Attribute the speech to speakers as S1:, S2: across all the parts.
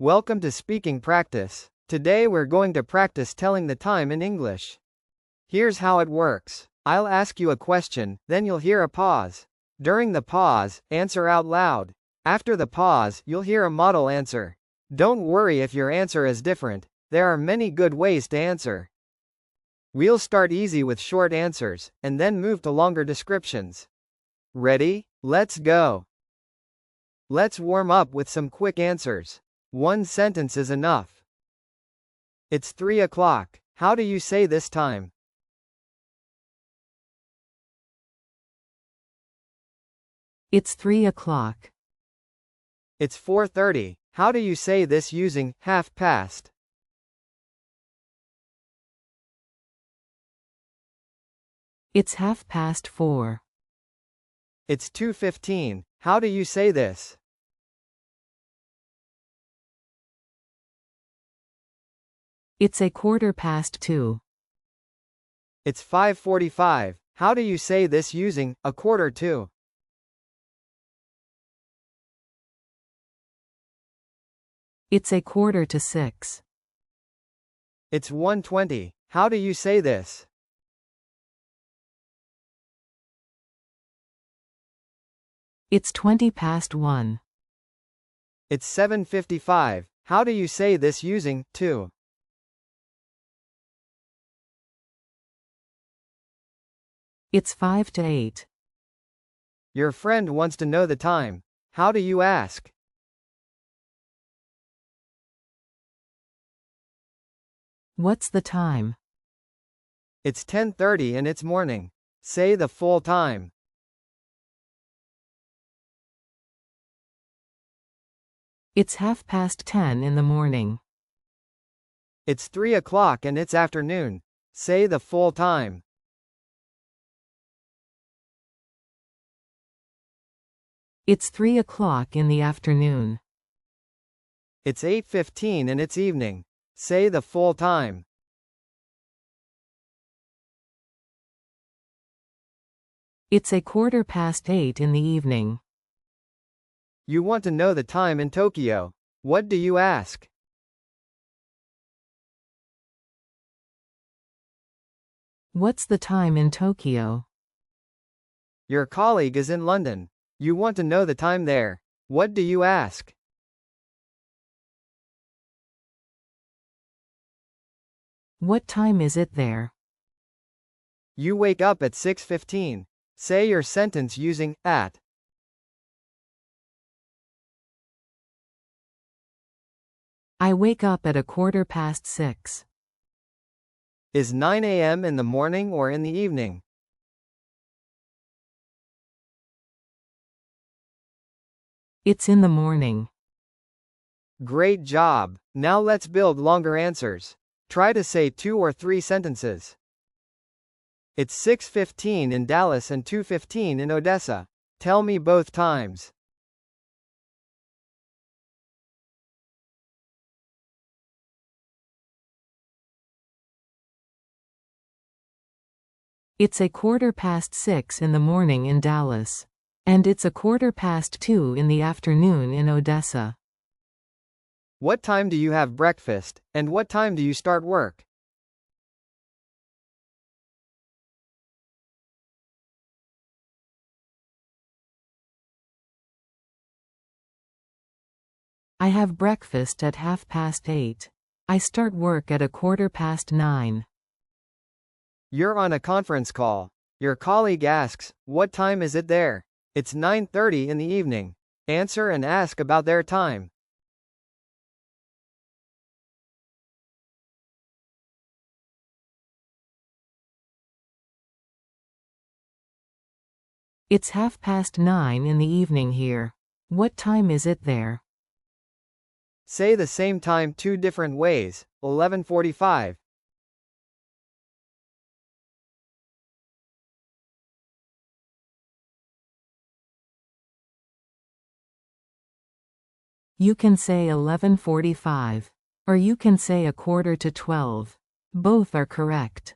S1: Welcome to Speaking Practice. Today we're going to practice telling the time in English. Here's how it works. I'll ask you a question, then you'll hear a pause. During the pause, answer out loud. After the pause, you'll hear a model answer. Don't worry if your answer is different. There are many good ways to answer. We'll start easy with short answers, and then move to longer descriptions. Ready? Let's go. Let's warm up with some quick answers. One sentence is enough. It's 3 o'clock. How do you say this time?
S2: It's 3 o'clock.
S1: It's 4:30. How do you say this using half past?
S2: It's 4:30.
S1: It's 2:15. How do you say this?
S2: It's 2:15.
S1: It's 5:45. How do you say this using a quarter to?
S2: It's 5:45.
S1: It's 1:20. How do you say this?
S2: It's 1:20.
S1: It's 7:55. How do you say this using to?
S2: It's 5 to 8.
S1: Your friend wants to know the time. How do you ask?
S2: What's the time?
S1: It's 10:30 and it's morning. Say the full time.
S2: It's 10:30 in the morning.
S1: It's 3 o'clock and it's afternoon. Say the full time.
S2: It's 3 o'clock in the afternoon.
S1: It's 8:15 and it's evening. Say the full time.
S2: It's 8:15 in the evening.
S1: You want to know the time in Tokyo. What do you ask?
S2: What's the time in Tokyo?
S1: Your colleague is in London. You want to know the time there. What do you ask?
S2: What time is it there?
S1: You wake up at 6:15. Say your sentence using at.
S2: I wake up at 6:15.
S1: Is 9 a.m. in the morning or in the evening?
S2: It's in the morning.
S1: Great job. Now let's build longer answers. Try to say 2 or 3 sentences. It's 6:15 in Dallas and 2:15 in Odessa. Tell me both times.
S2: It's 6:15 in the morning in Dallas. And it's 2:15 in the afternoon in Odessa.
S1: What time do you have breakfast, and what time do you start work?
S2: I have breakfast at 8:30. I start work at 9:15.
S1: You're on a conference call. Your colleague asks, what time is it there? It's 9:30 in the evening. Answer and ask about their time.
S2: It's 9:30 in the evening here. What time is it there?
S1: Say the same time 2 different ways. 11:45.
S2: You can say 11:45. Or you can say 11:45. Both are correct.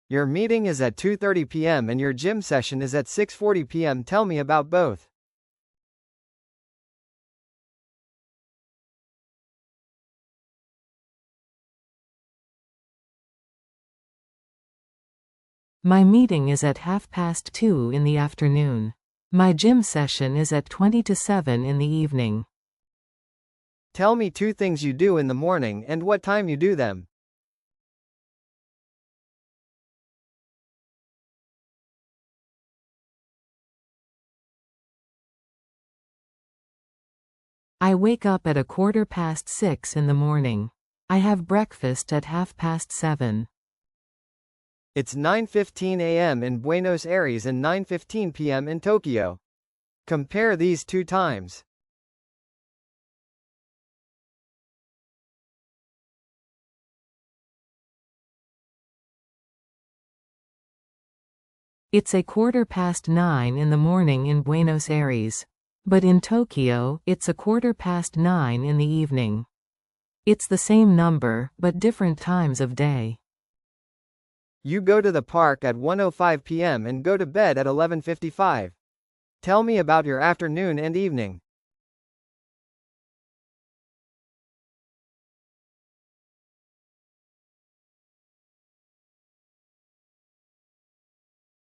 S1: Your meeting is at 2:30 p.m. and your gym session is at 6:40 p.m. Tell me about both.
S2: My meeting is at 2:30 in the afternoon. My gym session is at 20 to 7 in the evening.
S1: Tell me 2 things you do in the morning and what time you do them.
S2: I wake up at 6:15 in the morning. I have breakfast at 7:30.
S1: It's 9:15 a.m. in Buenos Aires and 9:15 p.m. in Tokyo. Compare these 2 times.
S2: It's 9:15 in the morning in Buenos Aires. But in Tokyo, it's 9:15 in the evening. It's the same number, but different times of day.
S1: You go to the park at 1:05 p.m. and go to bed at 11:55. Tell me about your afternoon and evening.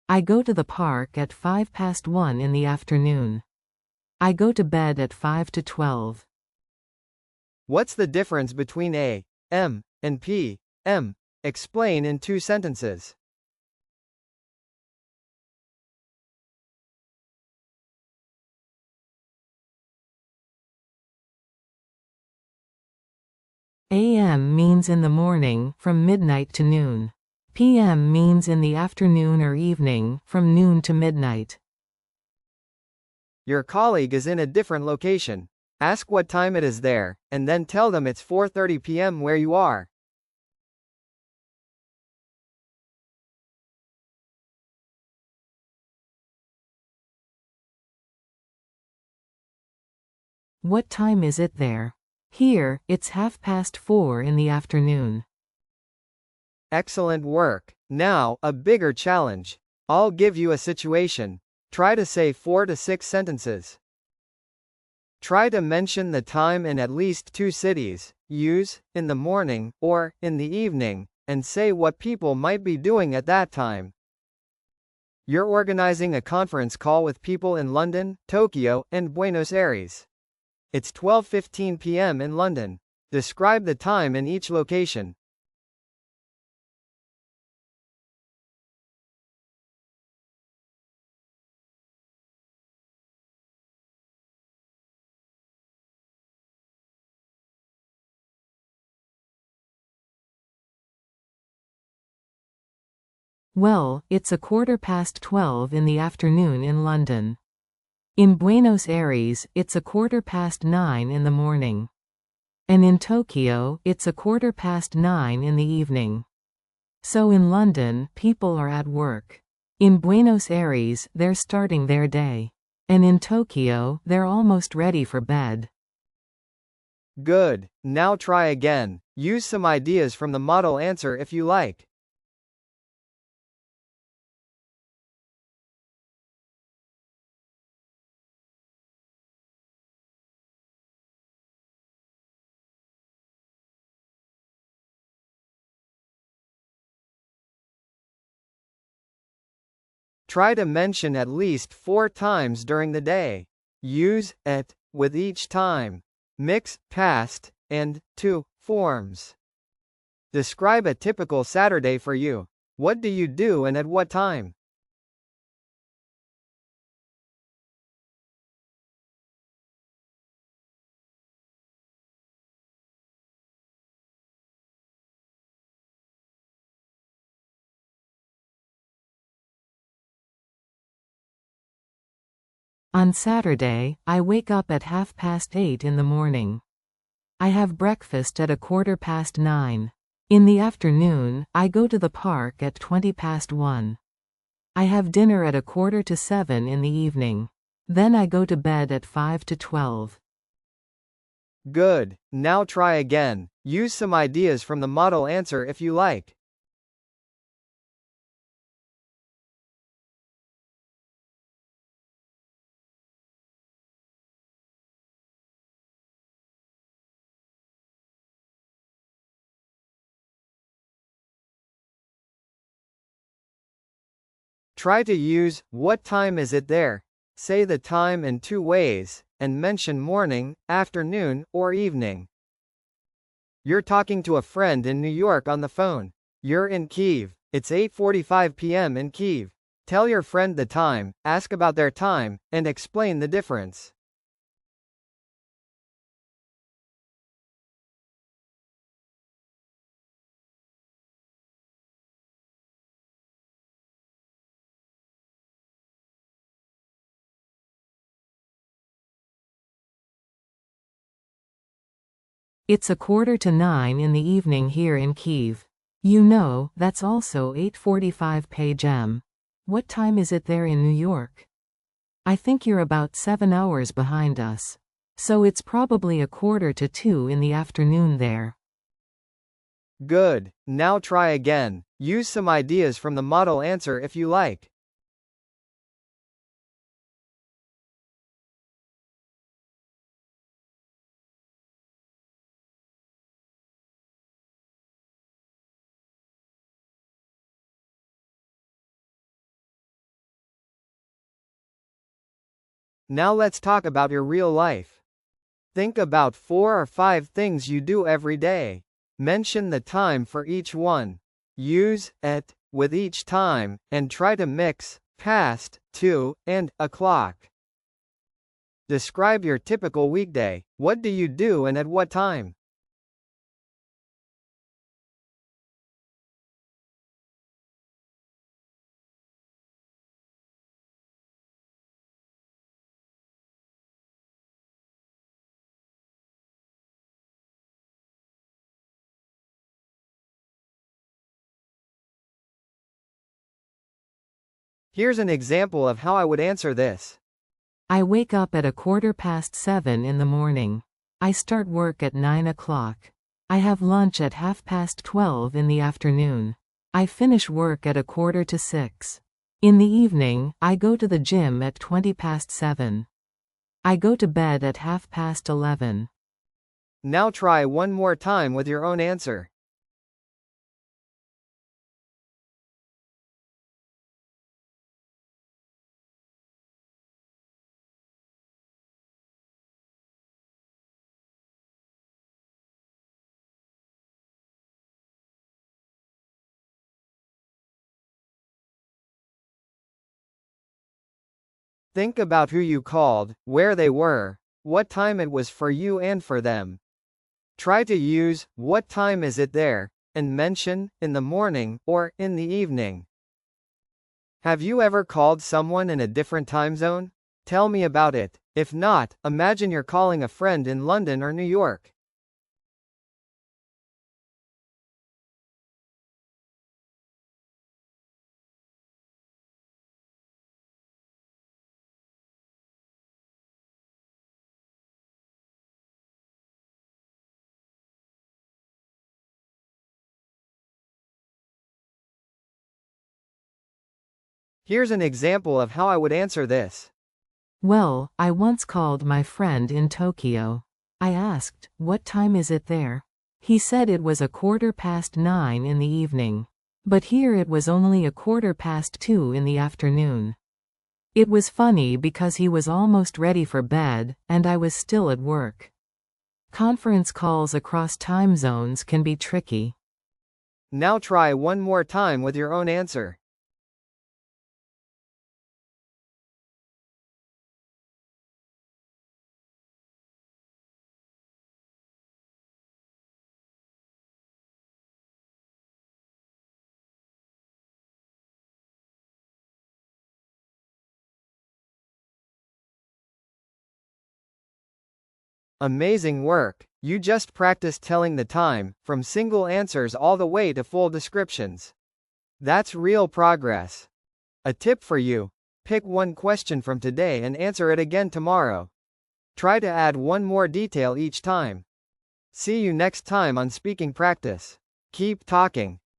S2: I go to the park at 1:05 in the afternoon. I go to bed at 5 to 12.
S1: What's the difference between a.m. and p.m.? Explain in 2 sentences.
S2: AM means in the morning, from midnight to noon. PM means in the afternoon or evening, from noon to midnight.
S1: Your colleague is in a different location. Ask what time it is there, and then tell them it's 4:30 p.m. where you are.
S2: What time is it there? Here, it's 4:30 in the afternoon.
S1: Excellent work. Now, a bigger challenge. I'll give you a situation. Try to say 4 to 6 sentences. Try to mention the time in at least 2 cities. Use in the morning or in the evening, and say what people might be doing at that time. You're organizing a conference call with people in London, Tokyo, and Buenos Aires. It's 12:15 p.m. in London. Describe the time in each location.
S2: Well, it's 12:15 in the afternoon in London. In Buenos Aires, it's 9:15 in the morning. And in Tokyo, it's 9:15 in the evening. So in London, people are at work. In Buenos Aires, they're starting their day. And in Tokyo, they're almost ready for bed.
S1: Good. Now try again. Use some ideas from the model answer if you like. Try to mention at least 4 times during the day. Use at with each time. Mix past and to forms. Describe a typical Saturday for you. What do you do and at what time?
S2: On Saturday, I wake up at 8:30 in the morning. I have breakfast at 9:15. In the afternoon, I go to the park at 1:20. I have dinner at 6:45 in the evening. Then I go to bed at 5 to 12.
S1: Good. Now try again. Use some ideas from the model answer if you like. Try to use, "What time is it there?" Say the time in two ways, and mention morning, afternoon, or evening. You're talking to a friend in New York on the phone. You're in Kyiv. It's 8:45 p.m. in Kyiv. Tell your friend the time, ask about their time, and explain the difference.
S2: It's 8:45 in the evening here in Kyiv. You know, that's also 8:45 p.m. What time is it there in New York? I think you're about 7 hours behind us. So it's probably 1:45 in the afternoon there.
S1: Good. Now try again. Use some ideas from the model answer if you like. Now let's talk about your real life. Think about 4 or 5 things you do every day. Mention the time for each one. Use "at" with each time, and try to mix "past," "to," and "o'clock." Describe your typical weekday. What do you do and at what time? Here's an example of how I would answer this.
S2: I wake up at 7:15 in the morning. I start work at 9 o'clock. I have lunch at 12:30 in the afternoon. I finish work at 5:45. In the evening, I go to the gym at 7:20. I go to bed at 11:30.
S1: Now try one more time with your own answer. Think about who you called, where they were, what time it was for you and for them. Try to use, "What time is it there?" and mention, "in the morning," or "in the evening." Have you ever called someone in a different time zone? Tell me about it. If not, imagine you're calling a friend in London or New York. Here's an example of how I would answer this.
S2: Well, I once called my friend in Tokyo. I asked, "What time is it there?" He said it was 9:15 in the evening. But here it was only 2:15 in the afternoon. It was funny because he was almost ready for bed, and I was still at work. Conference calls across time zones can be tricky.
S1: Now try one more time with your own answer. Amazing work. You just practiced telling the time, from single answers all the way to full descriptions. That's real progress. A tip for you. Pick one question from today and answer it again tomorrow. Try to add one more detail each time. See you next time on Speaking Practice. Keep talking.